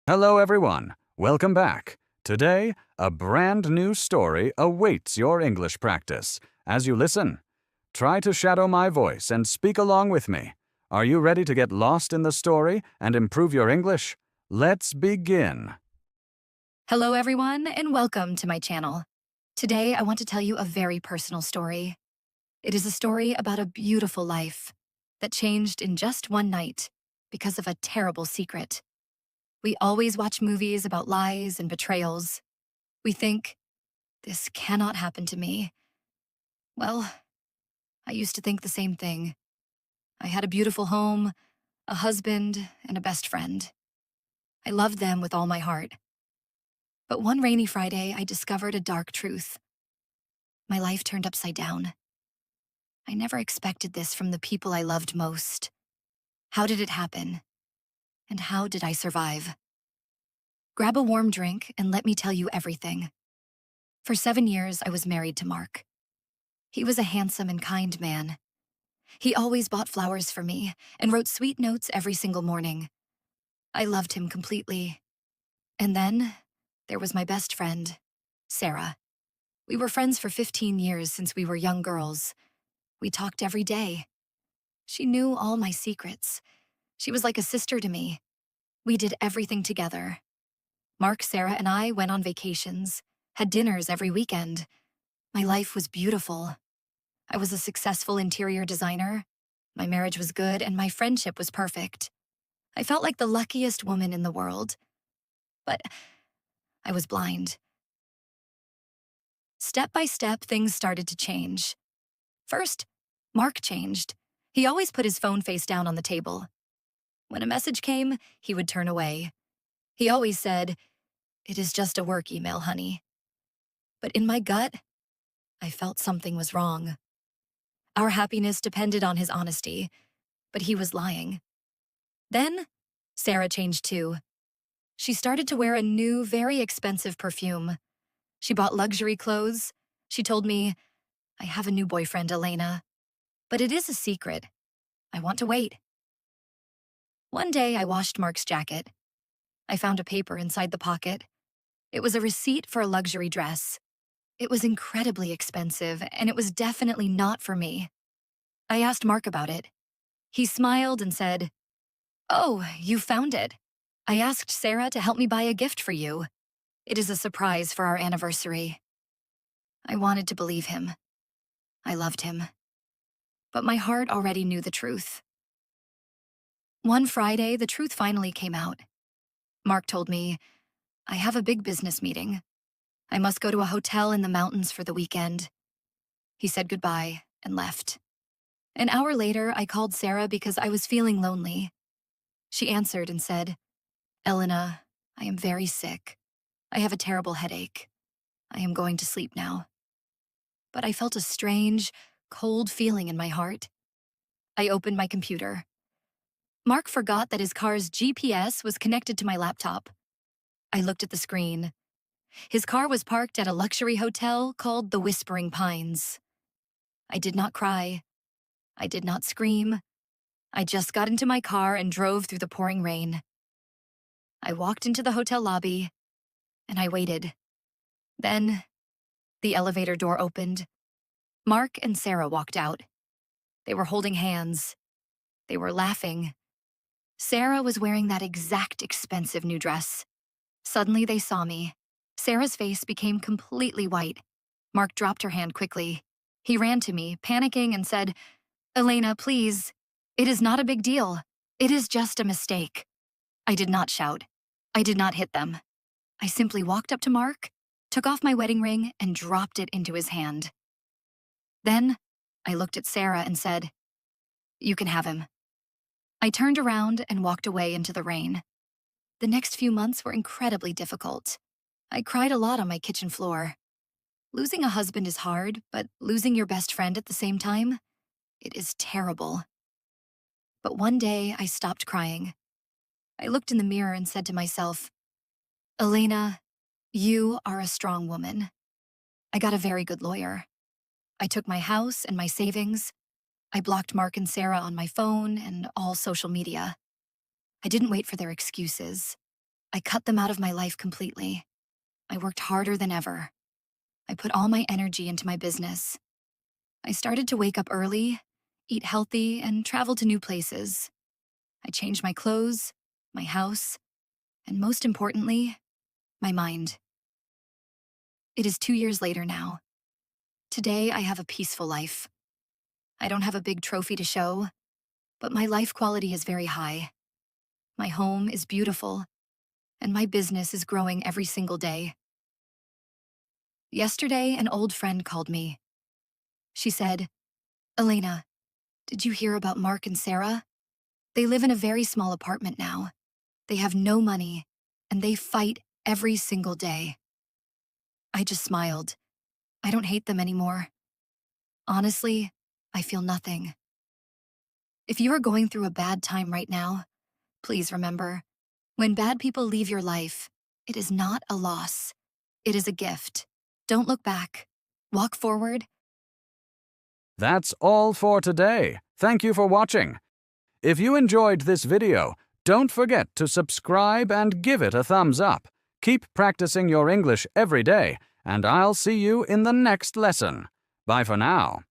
Hello, everyone. Welcome back. Today, a brand new story awaits your English practice. As you listen, try to shadow my voice and speak along with me. Are you ready to get lost in the story and improve your English? Let's begin. Hello, everyone, and welcome to my channel. Today, I want to tell you a very personal story. It is a story about a beautiful life that changed in just one night because of a terrible secret. We always watch movies about lies and betrayals. We think, this cannot happen to me. Well, I used to think the same thing. I had a beautiful home, a husband, and a best friend. I loved them with all my heart. But one rainy Friday, I discovered a dark truth. My life turned upside down. I never expected this from the people I loved most. How did it happen? And how did I survive? Grab a warm drink and let me tell you everything. For 7 years, I was married to Mark. He was a handsome and kind man. He always bought flowers for me and wrote sweet notes every single morning. I loved him completely. And then, there was my best friend, Sarah. We were friends for 15 years since we were young girls. We talked every day. She knew all my secrets. She was like a sister to me. We did everything together. Mark, Sarah, and I went on vacations, had dinners every weekend. My life was beautiful. I was a successful interior designer. My marriage was good, and my friendship was perfect. I felt like the luckiest woman in the world. But I was blind. Step by step, things started to change. First, Mark changed. He always put his phone face down on the table. When a message came, he would turn away. He always said, "It is just a work email, honey." But in my gut, I felt something was wrong. Our happiness depended on his honesty, but he was lying. Then, Sarah changed too. She started to wear a new, very expensive perfume. She bought luxury clothes. She told me, "I have a new boyfriend, Elena. But it is a secret. I want to wait." One day, I washed Mark's jacket. I found a paper inside the pocket. It was a receipt for a luxury dress. It was incredibly expensive, and it was definitely not for me. I asked Mark about it. He smiled and said, "Oh, you found it. I asked Sarah to help me buy a gift for you. It is a surprise for our anniversary." I wanted to believe him. I loved him. But my heart already knew the truth. One Friday, the truth finally came out. Mark told me, "I have a big business meeting. I must go to a hotel in the mountains for the weekend." He said goodbye and left. An hour later, I called Sarah because I was feeling lonely. She answered and said, "Elena, I am very sick. I have a terrible headache. I am going to sleep now." But I felt a strange, cold feeling in my heart. I opened my computer. Mark forgot that his car's GPS was connected to my laptop. I looked at the screen. His car was parked at a luxury hotel called the Whispering Pines. I did not cry. I did not scream. I just got into my car and drove through the pouring rain. I walked into the hotel lobby, and I waited. Then, the elevator door opened. Mark and Sarah walked out. They were holding hands. They were laughing. Sarah was wearing that exact expensive new dress. Suddenly, they saw me. Sarah's face became completely white. Mark dropped her hand quickly. He ran to me, panicking, and said, "Elena, please. It is not a big deal. It is just a mistake." I did not shout. I did not hit them. I simply walked up to Mark, took off my wedding ring, and dropped it into his hand. Then, I looked at Sarah and said, "You can have him." I turned around and walked away into the rain. The next few months were incredibly difficult. I cried a lot on my kitchen floor. Losing a husband is hard, but losing your best friend at the same time, it is terrible. But one day, I stopped crying. I looked in the mirror and said to myself, "Elena, you are a strong woman." I got a very good lawyer. I took my house and my savings. I blocked Mark and Sarah on my phone and all social media. I didn't wait for their excuses. I cut them out of my life completely. I worked harder than ever. I put all my energy into my business. I started to wake up early, eat healthy, and travel to new places. I changed my clothes, my house, and most importantly, my mind. It is 2 years later now. Today, I have a peaceful life. I don't have a big trophy to show, but my life quality is very high. My home is beautiful, and my business is growing every single day. Yesterday, an old friend called me. She said, "Elena, did you hear about Mark and Sarah? They live in a very small apartment now. They have no money, and they fight every single day." I just smiled. I don't hate them anymore. Honestly, I feel nothing. If you are going through a bad time right now, please remember, when bad people leave your life, it is not a loss. It is a gift. Don't look back. Walk forward. That's all for today. Thank you for watching. If you enjoyed this video, don't forget to subscribe and give it a thumbs up. Keep practicing your English every day, and I'll see you in the next lesson. Bye for now.